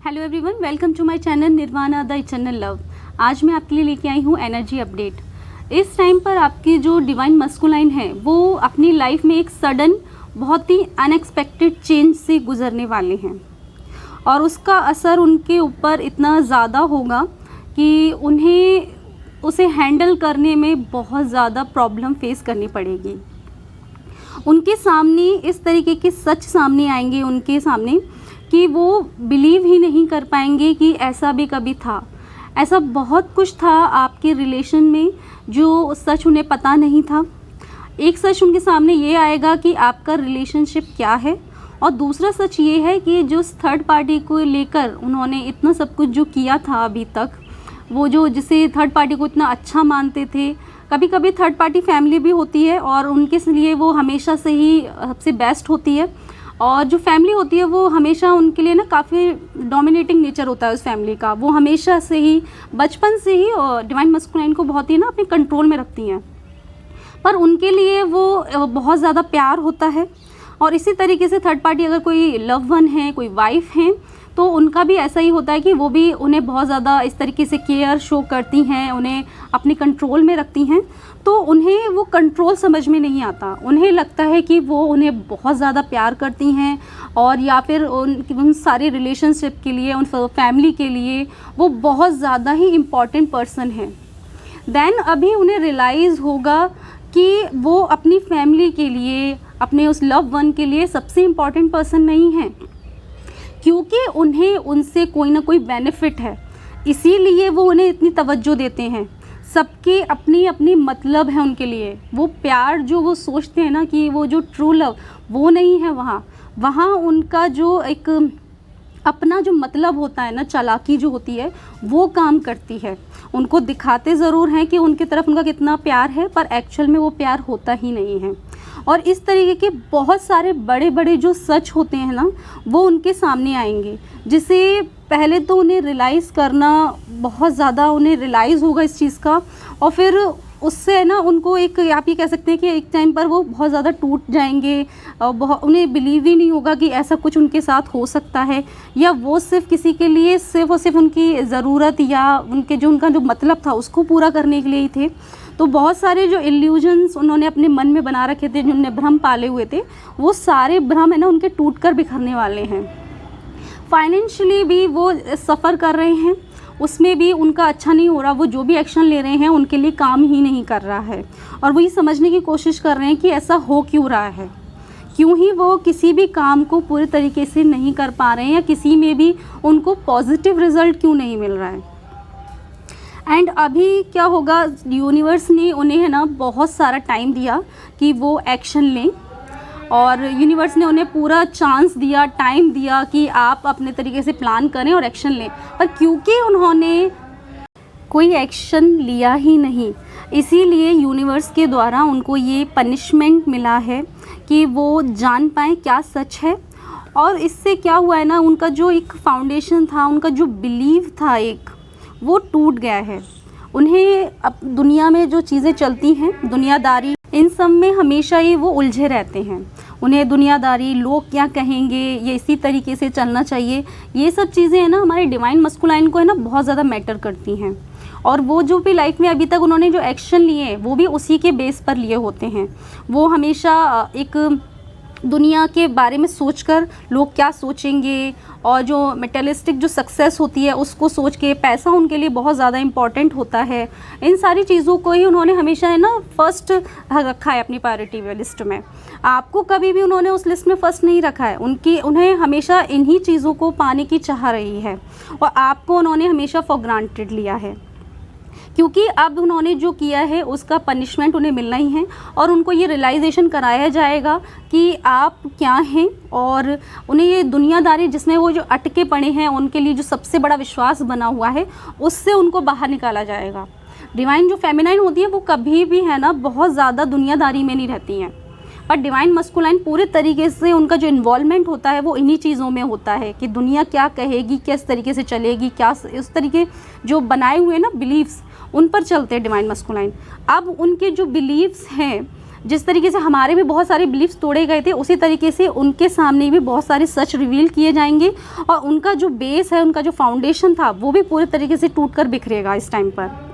Hello everyone, welcome to my channel Nirvana the eternal love. आज मैं आपके लिए लेके आई हूँ एनर्जी अपडेट। इस टाइम पर आपकी जो डिवाइन मस्कुलाइन है वो अपनी लाइफ में एक सडन बहुत ही अनएक्सपेक्टेड चेंज से गुजरने वाले हैं और उसका असर उनके ऊपर इतना ज़्यादा होगा कि उन्हें उसे हैंडल करने में बहुत ज़्यादा प्रॉब्लम फेस करनी पड़ेगी। उनके सामने इस तरीके के सच सामने आएंगे उनके सामने कि वो बिलीव ही नहीं कर पाएंगे कि ऐसा भी कभी था। ऐसा बहुत कुछ था आपके रिलेशन में जो सच उन्हें पता नहीं था। एक सच उनके सामने ये आएगा कि आपका रिलेशनशिप क्या है, और दूसरा सच ये है कि जो थर्ड पार्टी को लेकर उन्होंने इतना सब कुछ जो किया था अभी तक, वो जो जिसे थर्ड पार्टी को इतना अच्छा मानते थे, कभी कभी थर्ड पार्टी फैमिली भी होती है और उनके लिए वो हमेशा से ही सबसे बेस्ट होती है, और जो फैमिली होती है वो हमेशा उनके लिए ना काफ़ी डोमिनेटिंग नेचर होता है उस फैमिली का। वो हमेशा से ही बचपन से ही डिवाइन मस्कुलाइन को बहुत ही ना अपने कंट्रोल में रखती हैं, पर उनके लिए वो बहुत ज़्यादा प्यार होता है। और इसी तरीके से थर्ड पार्टी अगर कोई लव वन है, कोई वाइफ है, तो उनका भी ऐसा ही होता है कि वो भी उन्हें बहुत ज़्यादा इस तरीके से केयर शो करती हैं, उन्हें अपने कंट्रोल में रखती हैं। तो उन्हें वो कंट्रोल समझ में नहीं आता। उन्हें लगता है कि वो उन्हें बहुत ज़्यादा प्यार करती हैं, और या फिर उन सारे रिलेशनशिप के लिए, उन फैमिली के लिए वो बहुत ज़्यादा ही इम्पॉर्टेंट पर्सन है। देन अभी उन्हें रियलाइज़ होगा कि वो अपनी फैमिली के लिए, अपने उस लव वन के लिए सबसे इम्पॉर्टेंट पर्सन नहीं है, क्योंकि उन्हें उनसे कोई ना कोई बेनिफिट है, इसीलिए वो उन्हें इतनी तवज्जो देते हैं। सबके अपनी अपनी मतलब है उनके लिए। वो प्यार जो वो सोचते हैं ना कि वो जो ट्रू लव वो नहीं है, वहाँ उनका जो एक अपना जो मतलब होता है ना, चालाकी जो होती है वो काम करती है। उनको दिखाते ज़रूर हैं कि उनकी तरफ उनका कितना प्यार है, पर एक्चुअल में वो प्यार होता ही नहीं है। और इस तरीके के बहुत सारे बड़े बड़े जो सच होते हैं ना, वो उनके सामने आएंगे, जिसे पहले तो उन्हें रियलाइज़ करना बहुत ज़्यादा उन्हें रियलाइज़ होगा इस चीज़ का, और फिर उससे ना उनको एक, आप ये कह सकते हैं कि एक टाइम पर वो बहुत ज़्यादा टूट जाएंगे और उन्हें बिलीव ही नहीं होगा कि ऐसा कुछ उनके साथ हो सकता है, या वो सिर्फ किसी के लिए सिर्फ और सिर्फ उनकी ज़रूरत या उनका जो मतलब था उसको पूरा करने के लिए ही थे। तो बहुत सारे जो इल्यूजन्स उन्होंने अपने मन में बना रखे थे, जो उन्होंने भ्रम पाले हुए थे, वो सारे भ्रम है ना उनके टूट कर बिखरने वाले हैं। फाइनेंशियली भी वो सफ़र कर रहे हैं, उसमें भी उनका अच्छा नहीं हो रहा। वो जो भी एक्शन ले रहे हैं उनके लिए काम ही नहीं कर रहा है, और वो ये समझने की कोशिश कर रहे हैं कि ऐसा हो क्यों रहा है, क्यों ही वो किसी भी काम को पूरे तरीके से नहीं कर पा रहे हैं, या किसी में भी उनको पॉजिटिव रिज़ल्ट क्यों नहीं मिल रहा है। एंड अभी क्या होगा, यूनिवर्स ने उन्हें है ना बहुत सारा टाइम दिया कि वो एक्शन लें, और यूनिवर्स ने उन्हें पूरा चांस दिया, टाइम दिया कि आप अपने तरीके से प्लान करें और एक्शन लें, पर क्योंकि उन्होंने कोई एक्शन लिया ही नहीं, इसीलिए यूनिवर्स के द्वारा उनको ये पनिशमेंट मिला है कि वो जान पाएँ क्या सच है। और इससे क्या हुआ है ना, उनका जो एक फाउंडेशन था, उनका जो बिलीव था एक, वो टूट गया है। उन्हें अब दुनिया में जो चीज़ें चलती हैं, दुनियादारी, इन सब में हमेशा ही वो उलझे रहते हैं। उन्हें दुनियादारी, लोग क्या कहेंगे, ये इसी तरीके से चलना चाहिए, ये सब चीज़ें हैं ना हमारे डिवाइन मस्कुलाइन को है ना बहुत ज़्यादा मैटर करती हैं। और वो जो भी लाइफ में अभी तक उन्होंने जो एक्शन लिए हैं वो भी उसी के बेस पर लिए होते हैं। वो हमेशा एक दुनिया के बारे में सोचकर, लोग क्या सोचेंगे, और जो मेटेरियलिस्टिक जो सक्सेस होती है उसको सोच के, पैसा उनके लिए बहुत ज़्यादा इम्पॉर्टेंट होता है। इन सारी चीज़ों को ही उन्होंने हमेशा है ना फर्स्ट रखा है अपनी प्रायोरिटी लिस्ट में। आपको कभी भी उन्होंने उस लिस्ट में फ़र्स्ट नहीं रखा है। उन्हें हमेशा इन्हीं चीज़ों को पाने की चाह रही है, और आपको उन्होंने हमेशा फॉर ग्रांटेड लिया है, क्योंकि अब उन्होंने जो किया है उसका पनिशमेंट उन्हें मिलना ही है। और उनको ये रियलाइजेशन कराया जाएगा कि आप क्या हैं, और उन्हें ये दुनियादारी जिसमें वो जो अटके पड़े हैं, उनके लिए जो सबसे बड़ा विश्वास बना हुआ है, उससे उनको बाहर निकाला जाएगा। डिवाइन जो फेमिनाइन होती है वो कभी भी है ना बहुत ज़्यादा दुनियादारी में नहीं रहती हैं, पर डिवाइन मस्कुलाइन पूरे तरीके से उनका जो इन्वॉल्वमेंट होता है वो इन्हीं चीज़ों में होता है कि दुनिया क्या कहेगी, किस तरीके से चलेगी, क्या उस तरीके जो बनाए हुए ना बिलीव्स, उन पर चलते हैं डिवाइन मस्कुलाइन। अब उनके जो बिलीव्स हैं जिस तरीके से हमारे भी बहुत सारे बिलीफ्स तोड़े गए थे, उसी तरीके से उनके सामने भी बहुत सारे सच रिवील किए जाएंगे और उनका जो बेस है, उनका जो फाउंडेशन था, वो भी पूरे तरीके से टूट कर बिखरेगा इस टाइम पर।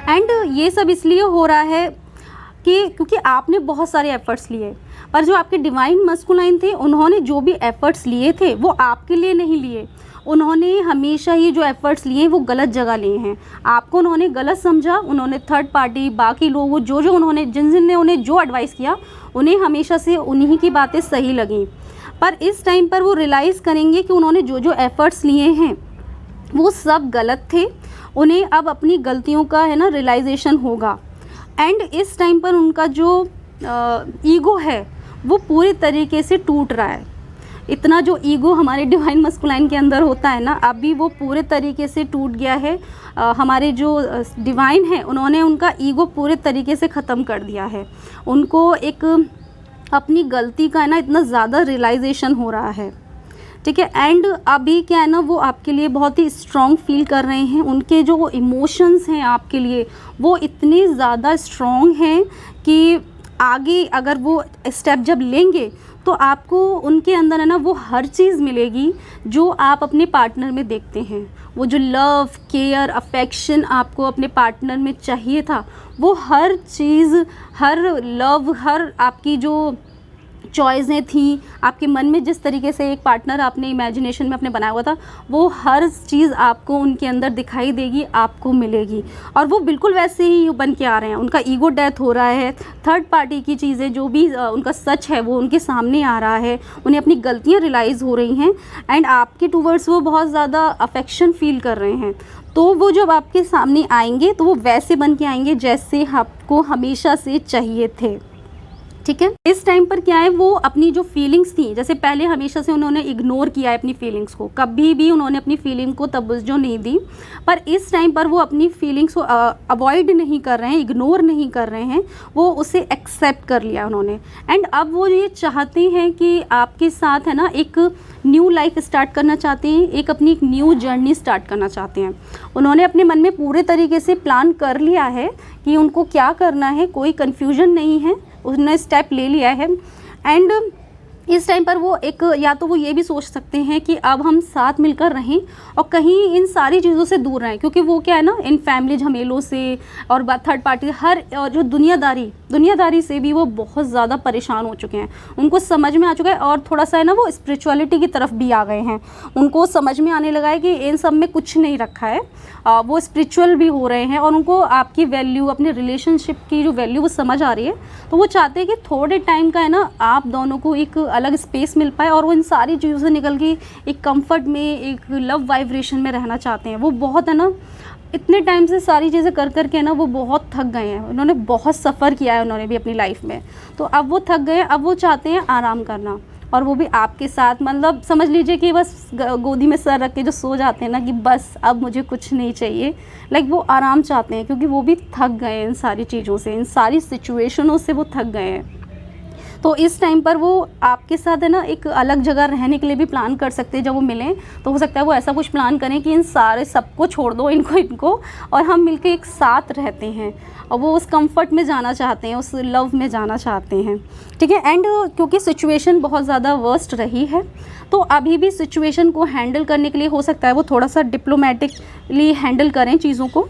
एंड ये सब इसलिए हो रहा है कि क्योंकि आपने बहुत सारे एफ़र्ट्स लिए, पर जो आपके डिवाइन मस्कुलाइन थे, उन्होंने जो भी एफ़र्ट्स लिए थे वो आपके लिए नहीं लिए। उन्होंने हमेशा ही जो एफ़र्ट्स लिए वो गलत जगह लिए हैं। आपको उन्होंने गलत समझा, उन्होंने थर्ड पार्टी, बाकी लोग, जो उन्होंने जिन ने उन्हें जो एडवाइस किया, उन्हें हमेशा से उन्हीं की बातें सही लगीं। पर इस टाइम पर वो रियलाइज़ करेंगे कि उन्होंने जो एफ़र्ट्स लिए हैं वो सब गलत थे। उन्हें अब अपनी गलतियों का रियलाइजेशन होगा। एंड इस टाइम पर उनका जो ईगो है वो पूरी तरीके से टूट रहा है। इतना जो ईगो हमारे डिवाइन मस्कुलाइन के अंदर होता है ना, अभी वो पूरे तरीके से टूट गया है। हमारे जो डिवाइन है, उन्होंने उनका ईगो पूरे तरीके से ख़त्म कर दिया है। उनको एक अपनी गलती का इतना ज़्यादा रियलाइजेशन हो रहा है, ठीक है। एंड अभी क्या है ना, वो आपके लिए बहुत ही स्ट्रॉन्ग फील कर रहे हैं। उनके जो इमोशंस हैं आपके लिए, वो इतने ज़्यादा स्ट्रॉन्ग हैं कि आगे अगर वो स्टेप जब लेंगे तो आपको उनके अंदर वो हर चीज़ मिलेगी जो आप अपने पार्टनर में देखते हैं। वो जो लव, केयर, अफेक्शन आपको अपने पार्टनर में चाहिए था, वो हर चीज़, हर लव, हर आपकी जो चॉइसें थी, आपके मन में जिस तरीके से एक पार्टनर आपने इमेजिनेशन में अपने बनाया हुआ था, वो हर चीज़ आपको उनके अंदर दिखाई देगी, आपको मिलेगी। और वो बिल्कुल वैसे ही बन के आ रहे हैं। उनका ईगो डेथ हो रहा है, थर्ड पार्टी की चीज़ें, जो भी उनका सच है वो उनके सामने आ रहा है, उन्हें अपनी गलतियाँ रियलाइज़ हो रही हैं। एंड आपके टूवर्ड्स वो बहुत ज़्यादा अफेक्शन फील कर रहे हैं। तो वो जब आपके सामने आएंगे तो वो वैसे बन के आएंगे जैसे आपको हमेशा से चाहिए थे, ठीक है। इस टाइम पर क्या है, वो अपनी जो फीलिंग्स थी, जैसे पहले हमेशा से उन्होंने इग्नोर किया है अपनी फीलिंग्स को, कभी भी उन्होंने अपनी फीलिंग को तवज्जो नहीं दी। पर इस टाइम पर वो अपनी फीलिंग्स को अवॉइड नहीं कर रहे हैं, इग्नोर नहीं कर रहे हैं, वो उसे एक्सेप्ट कर लिया उन्होंने। एंड अब वो ये चाहते हैं कि आपके साथ एक न्यू लाइफ स्टार्ट करना चाहते हैं, एक न्यू जर्नी स्टार्ट करना चाहते हैं। उन्होंने अपने मन में पूरे तरीके से प्लान कर लिया है कि उनको क्या करना है, कोई कन्फ्यूजन नहीं है, उन्होंने स्टेप ले लिया है। एंड इस टाइम पर वो या तो वो ये भी सोच सकते हैं कि अब हम साथ मिलकर रहें और कहीं इन सारी चीज़ों से दूर रहें, क्योंकि वो क्या है इन फैमिली झमेलों से और थर्ड पार्टी, हर और जो दुनियादारी से भी वो बहुत ज़्यादा परेशान हो चुके हैं। उनको समझ में आ चुका है और थोड़ा सा वो स्पिरिचुअलिटी की तरफ भी आ गए हैं। उनको समझ में आने लगा है कि इन सब में कुछ नहीं रखा है, वो स्पिरिचुअल भी हो रहे हैं और उनको आपकी वैल्यू, अपने रिलेशनशिप की जो वैल्यू वो समझ आ रही है। तो वो चाहते हैं कि थोड़े टाइम का आप दोनों को एक अलग स्पेस मिल पाए और वो इन सारी चीज़ों से निकल के एक कंफर्ट में, एक लव वाइब्रेशन में रहना चाहते हैं। वो बहुत इतने टाइम से सारी चीज़ें कर के वो बहुत थक गए हैं। उन्होंने बहुत सफ़र किया है उन्होंने भी अपनी लाइफ में, तो अब वो थक गए। अब वो चाहते हैं आराम करना, और वो भी आपके साथ, मतलब समझ लीजिए कि बस गोदी में सर रख के जो सो जाते हैं ना, कि बस अब मुझे कुछ नहीं चाहिए। लाइक वो आराम चाहते हैं, क्योंकि वो भी थक गए हैं इन सारी चीज़ों से, इन सारी सिचुएशनों से वो थक गए हैं। तो इस टाइम पर वो आपके साथ एक अलग जगह रहने के लिए भी प्लान कर सकते हैं। जब वो मिलें तो हो सकता है वो ऐसा कुछ प्लान करें कि इन सारे सबको छोड़ दो, इनको और हम मिलके एक साथ रहते हैं। और वो उस कंफर्ट में जाना चाहते हैं, उस लव में जाना चाहते हैं, ठीक है। एंड क्योंकि सिचुएशन बहुत ज़्यादा वर्स्ट रही है, तो अभी भी सिचुएशन को हैंडल करने के लिए हो सकता है वो थोड़ा सा डिप्लोमेटिकली हैंडल करें, चीज़ों को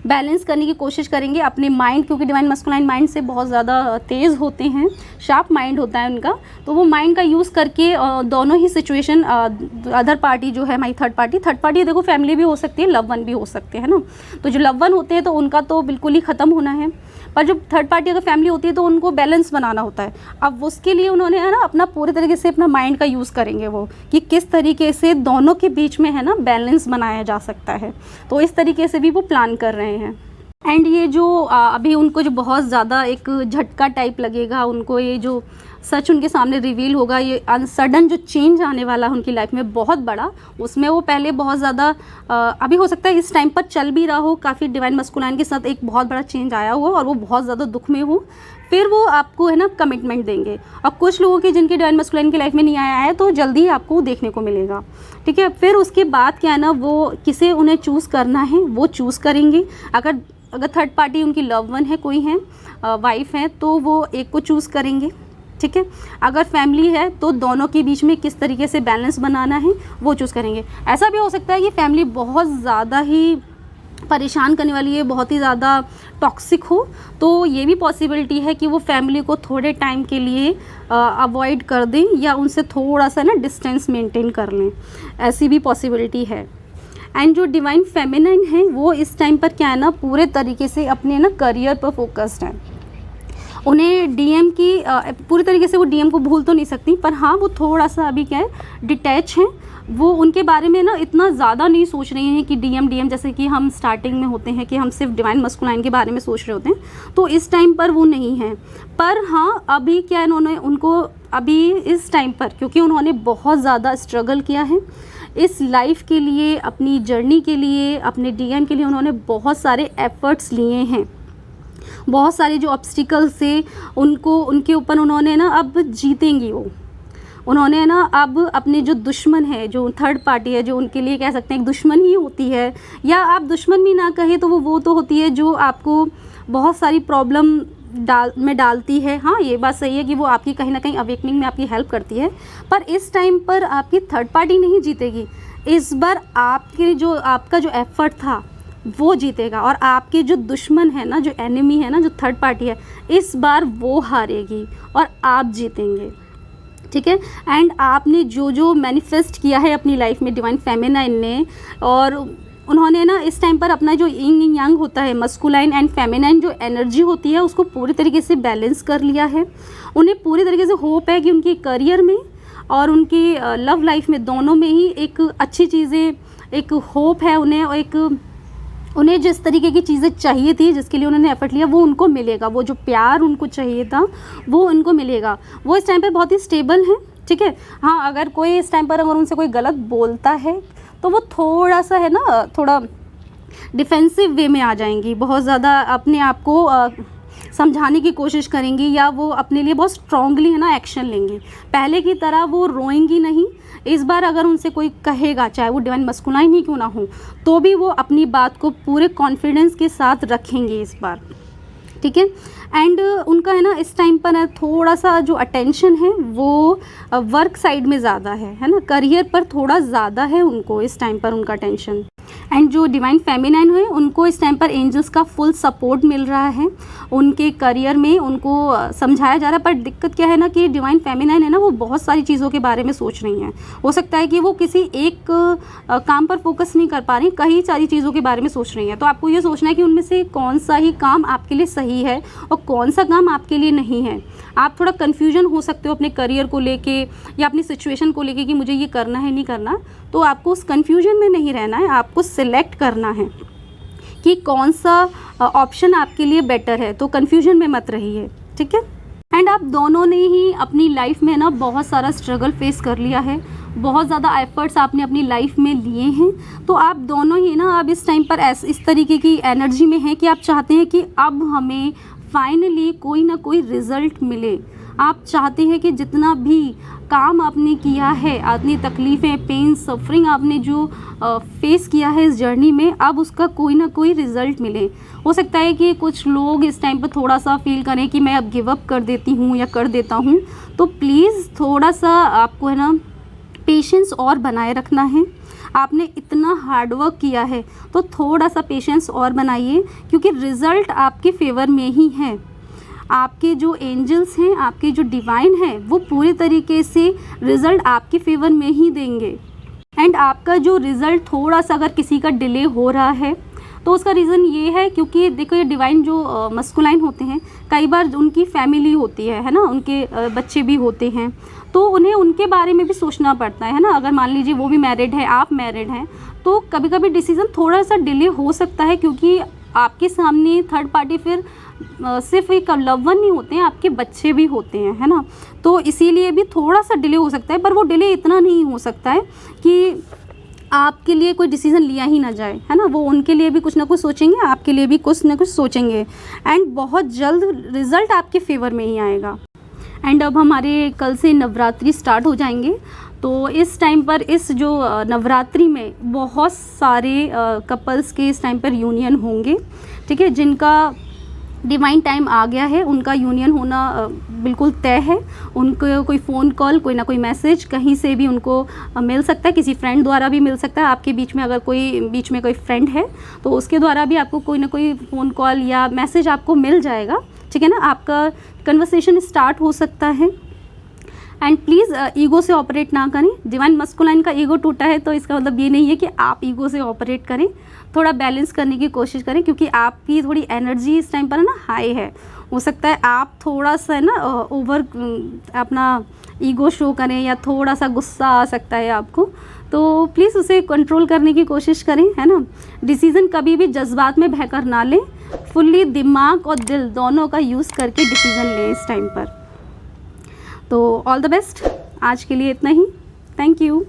बैलेंस करने की कोशिश करेंगे अपने माइंड, क्योंकि डिवाइन मस्कुलाइन माइंड से बहुत ज़्यादा तेज़ होते हैं, शार्प माइंड होता है उनका। तो वो माइंड का यूज़ करके दोनों ही सिचुएशन, अदर पार्टी जो है हमारी थर्ड पार्टी देखो फैमिली भी हो सकती है, लव वन भी हो सकते हैं ना। तो जो लव वन होते हैं तो उनका तो बिल्कुल ही ख़त्म होना है, पर जो थर्ड पार्टी अगर फैमिली होती है तो उनको बैलेंस बनाना होता है। अब उसके लिए उन्होंने अपना पूरे तरीके से अपना माइंड का यूज़ करेंगे वो, कि किस तरीके से दोनों के बीच में बैलेंस बनाया जा सकता है। तो इस तरीके से भी वो प्लान कर रहे हैं। एंड ये जो अभी उनको जो बहुत ज़्यादा एक झटका टाइप लगेगा, उनको ये जो सच उनके सामने रिवील होगा, ये सडन जो चेंज आने वाला है उनकी लाइफ में बहुत बड़ा, उसमें वो पहले बहुत ज़्यादा अभी हो सकता है इस टाइम पर चल भी रहा हो, काफ़ी डिवाइन मस्कुलाइन के साथ एक बहुत बड़ा चेंज आया हो और वो बहुत ज़्यादा दुख में हो, फिर वो आपको कमिटमेंट देंगे। और कुछ लोगों के जिनके डिवाइन मस्कुलाइन की लाइफ में नहीं आया है तो जल्दी ही आपको देखने को मिलेगा, ठीक है। फिर उसके बाद क्या है वो किसे उन्हें चूज़ करना है वो चूज़ करेंगे। अगर थर्ड पार्टी उनकी लव वन है, कोई है, वाइफ हैं तो वो एक को चूज़ करेंगे, ठीक है। अगर फैमिली है तो दोनों के बीच में किस तरीके से बैलेंस बनाना है वो चूज़ करेंगे। ऐसा भी हो सकता है कि फैमिली बहुत ज़्यादा ही परेशान करने वाली है, बहुत ही ज़्यादा टॉक्सिक हो, तो ये भी पॉसिबिलिटी है कि वो फैमिली को थोड़े टाइम के लिए अवॉइड कर दें या उनसे थोड़ा सा ना डिस्टेंस मेंटेन कर लें, ऐसी भी पॉसिबिलिटी है। एंड जो डिवाइन फेमिनाइन है वो इस टाइम पर क्या है ना, पूरे तरीके से अपने ना करियर पर फोकस्ड है। उन्हें डीएम की पूरी तरीके से वो डीएम को भूल तो नहीं सकती, पर हाँ वो थोड़ा सा अभी क्या है डिटैच हैं। वो उनके बारे में ना इतना ज़्यादा नहीं सोच रही हैं कि डीएम जैसे कि हम स्टार्टिंग में होते हैं कि हम सिर्फ डिवाइन मस्कुलाइन के बारे में सोच रहे होते हैं, तो इस टाइम पर वो नहीं हैं। पर हाँ अभी क्या है, उनको अभी इस टाइम पर क्योंकि उन्होंने बहुत ज़्यादा स्ट्रगल किया है इस लाइफ के लिए, अपनी जर्नी के लिए, अपने डीएम के लिए उन्होंने बहुत सारे एफर्ट्स लिए हैं। बहुत सारे जो ऑब्स्टिकल्स थे उनको उनके ऊपर उन्होंने ना अब जीतेंगी वो। उन्होंने ना अब अपने जो दुश्मन है, जो थर्ड पार्टी है, जो उनके लिए कह सकते हैं एक दुश्मन ही होती है, या आप दुश्मन भी ना कहे तो वो तो होती है जो आपको बहुत सारी प्रॉब्लम डालती है। हाँ ये बात सही है कि वो आपकी कहीं ना कहीं अवेकनिंग में आपकी हेल्प करती है, पर इस टाइम पर आपकी थर्ड पार्टी नहीं जीतेगी। इस बार आपका जो एफर्ट था वो जीतेगा, और आपके जो दुश्मन है ना, जो एनिमी है ना, जो थर्ड पार्टी है, इस बार वो हारेगी और आप जीतेंगे, ठीक है। एंड आपने जो मैनिफेस्ट किया है अपनी लाइफ में डिवाइन फेमिनाइन ने, और उन्होंने ना इस टाइम पर अपना जो यिंग यांग होता है, मस्कुलाइन एंड फेमिनाइन जो एनर्जी होती है उसको पूरी तरीके से बैलेंस कर लिया है। उन्हें पूरी तरीके से होप है कि उनके करियर में और उनकी लव लाइफ में, दोनों में ही एक अच्छी चीज़ें, एक होप है उन्हें, और उन्हें जिस तरीके की चीज़ें चाहिए थी, जिसके लिए उन्होंने एफर्ट लिया, वो उनको मिलेगा। वो जो प्यार उनको चाहिए था वो उनको मिलेगा। वो इस टाइम पे बहुत ही स्टेबल हैं, ठीक है। हाँ अगर कोई इस टाइम पर अगर उनसे कोई गलत बोलता है तो वो थोड़ा सा है ना, थोड़ा डिफेंसिव वे में आ जाएंगी, बहुत ज़्यादा अपने आप को समझाने की कोशिश करेंगी, या वो अपने लिए बहुत स्ट्रांगली है ना एक्शन लेंगी। पहले की तरह वो रोएंगी नहीं। इस बार अगर उनसे कोई कहेगा, चाहे वो डिवाइन मस्कुलाइन ही क्यों ना हो, तो भी वो अपनी बात को पूरे कॉन्फिडेंस के साथ रखेंगे इस बार, ठीक है। एंड उनका है ना इस टाइम पर थोड़ा सा जो अटेंशन है वो वर्क साइड में ज़्यादा है ना, करियर पर थोड़ा ज़्यादा है उनको इस टाइम पर उनका टेंशन। एंड जो डिवाइन फेमिनाइन है उनको इस टाइम पर एंजल्स का फुल सपोर्ट मिल रहा है उनके करियर में, उनको समझाया जा रहा है। पर दिक्कत क्या है ना कि डिवाइन फेमिनाइन है ना, वो बहुत सारी चीज़ों के बारे में सोच रही हैं। हो सकता है कि वो किसी एक काम पर फोकस नहीं कर पा रही, कई सारी चीज़ों के बारे में सोच रही हैं। तो आपको ये सोचना है कि उनमें से कौन सा ही काम आपके लिए सही है और कौन सा काम आपके लिए नहीं है। आप थोड़ा कन्फ्यूजन हो सकते हो अपने करियर को लेके या अपनी सिचुएशन को लेके कि मुझे ये करना है नहीं करना, तो आपको उस कन्फ्यूजन में नहीं रहना है, आपको सिलेक्ट करना है कि कौन सा ऑप्शन आपके लिए बेटर है। तो कन्फ्यूजन में मत रहिए, ठीक है। एंड आप दोनों ने ही अपनी लाइफ में ना बहुत सारा स्ट्रगल फेस कर लिया है, बहुत ज़्यादा एफर्ट्स आपने अपनी लाइफ में लिए हैं, तो आप दोनों ही ना अब इस टाइम पर इस तरीके की एनर्जी में हैं कि आप चाहते हैं कि अब हमें फाइनली कोई ना कोई रिज़ल्ट मिले। आप चाहते हैं कि जितना भी काम आपने किया है, अपनी तकलीफ़ें, पेन, सफरिंग आपने जो फेस किया है इस जर्नी में, अब उसका कोई ना कोई रिज़ल्ट मिले। हो सकता है कि कुछ लोग इस टाइम पर थोड़ा सा फील करें कि मैं अब गिव अप कर देती हूँ या कर देता हूँ, तो प्लीज़ थोड़ा सा आपको है ना पेशेंस और बनाए रखना है। आपने इतना हार्ड वर्क किया है तो थोड़ा सा पेशेंस और बनाइए, क्योंकि रिज़ल्ट आपके फेवर में ही है। आपके जो एंजल्स हैं, आपके जो डिवाइन हैं, वो पूरी तरीके से रिज़ल्ट आपके फेवर में ही देंगे। एंड आपका जो रिज़ल्ट थोड़ा सा अगर किसी का डिले हो रहा है तो उसका रीज़न ये है क्योंकि देखो ये डिवाइन जो मस्कुलाइन होते हैं, कई बार उनकी फैमिली होती है ना, उनके बच्चे भी होते हैं, तो उन्हें उनके बारे में भी सोचना पड़ता है ना। अगर मान लीजिए वो भी मैरिड है, आप मैरिड हैं, तो कभी कभी डिसीज़न थोड़ा सा डिले हो सकता है, क्योंकि आपके सामने थर्ड पार्टी फिर सिर्फ एक लव वन नहीं होते हैं, आपके बच्चे भी होते हैं, है ना। तो इसीलिए भी थोड़ा सा डिले हो सकता है, पर वो डिले इतना नहीं हो सकता है कि आपके लिए कोई डिसीज़न लिया ही ना जाए, है ना। वो उनके लिए भी कुछ ना कुछ सोचेंगे, आपके लिए भी कुछ ना कुछ सोचेंगे, एंड बहुत जल्द रिज़ल्ट आपके फेवर में ही आएगा। एंड अब हमारे कल से नवरात्रि स्टार्ट हो जाएंगे, तो इस टाइम पर इस जो नवरात्रि में बहुत सारे कपल्स के इस टाइम पर यूनियन होंगे, ठीक है, जिनका डिवाइन टाइम आ गया है, उनका यूनियन होना बिल्कुल तय है। उनको कोई फ़ोन कॉल, कोई ना कोई मैसेज कहीं से भी उनको मिल सकता है, किसी फ्रेंड द्वारा भी मिल सकता है। आपके बीच में अगर कोई बीच में कोई फ्रेंड है तो उसके द्वारा भी आपको कोई ना कोई फ़ोन कॉल या मैसेज आपको मिल जाएगा, ठीक है ना। आपका कन्वर्सेशन स्टार्ट हो सकता है। एंड प्लीज़ ईगो से ऑपरेट ना करें। डिवाइन मस्कुलाइन का ईगो टूटा है तो इसका मतलब ये नहीं है कि आप ईगो से ऑपरेट करें। थोड़ा बैलेंस करने की कोशिश करें, क्योंकि आपकी थोड़ी एनर्जी इस टाइम पर ना हाई है। हो सकता है आप थोड़ा सा ना ओवर अपना ईगो शो करें, या थोड़ा सा गुस्सा आ सकता है आपको, तो प्लीज़ उसे कंट्रोल करने की कोशिश करें, है ना। डिसीज़न कभी भी जज्बात में बहकर ना लें, फुल्ली दिमाग और दिल दोनों का यूज़ करके डिसीज़न लें इस टाइम पर। तो ऑल द बेस्ट, आज के लिए इतना ही। Thank you.